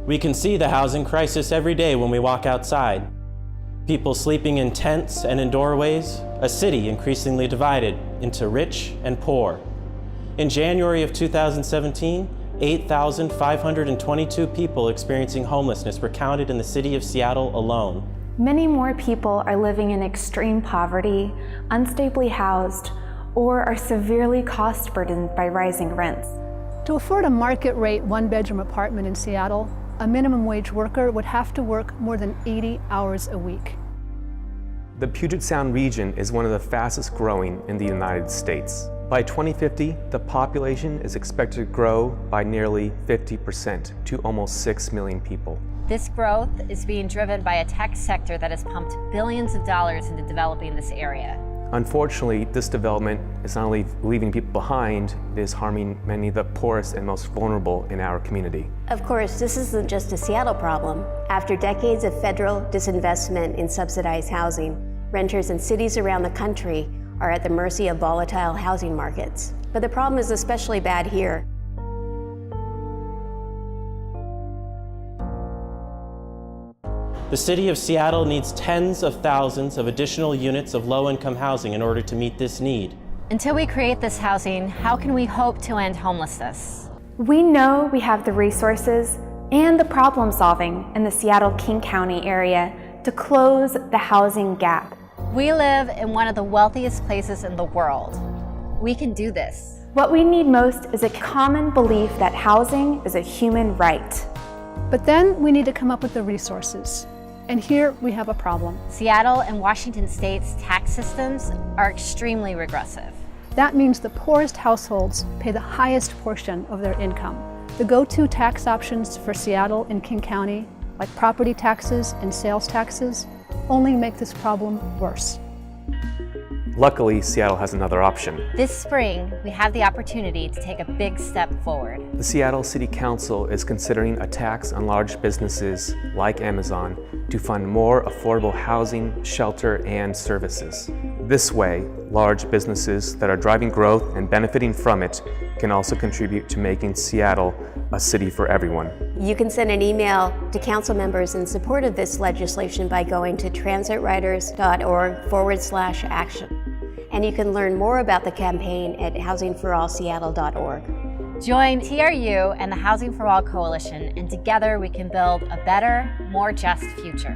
We can see the housing crisis every day when we walk outside. People sleeping in tents and in doorways, a city increasingly divided into rich and poor. In January of 2017, 8,522 people experiencing homelessness were counted in the city of Seattle alone. Many more people are living in extreme poverty, unstably housed, or are severely cost burdened by rising rents. To afford a market-rate one-bedroom apartment in Seattle, a minimum wage worker would have to work more than 80 hours a week. The Puget Sound region is one of the fastest growing in the United States. By 2050, the population is expected to grow by nearly 50% to almost 6 million people. This growth is being driven by a tech sector that has pumped billions of dollars into developing this area. Unfortunately, this development is not only leaving people behind, it is harming many of the poorest and most vulnerable in our community. Of course, this isn't just a Seattle problem. After decades of federal disinvestment in subsidized housing, renters in cities around the country are at the mercy of volatile housing markets. But the problem is especially bad here. The city of Seattle needs tens of thousands of additional units of low-income housing in order to meet this need. Until we create this housing, how can we hope to end homelessness? We know we have the resources and the problem solving in the Seattle-King County area to close the housing gap. We live in one of the wealthiest places in the world. We can do this. What we need most is a common belief that housing is a human right. But then we need to come up with the resources. And here we have a problem. Seattle and Washington State's tax systems are extremely regressive. That means the poorest households pay the highest portion of their income. The go-to tax options for Seattle and King County, like property taxes and sales taxes, only make this problem worse. Luckily, Seattle has another option. This spring, we have the opportunity to take a big step forward. The Seattle City Council is considering a tax on large businesses like Amazon to fund more affordable housing, shelter, and services. This way, large businesses that are driving growth and benefiting from it can also contribute to making Seattle a city for everyone. You can send an email to council members in support of this legislation by going to transitriders.org/action. And you can learn more about the campaign at housingforallseattle.org. Join TRU and the Housing for All Coalition, and together we can build a better, more just future.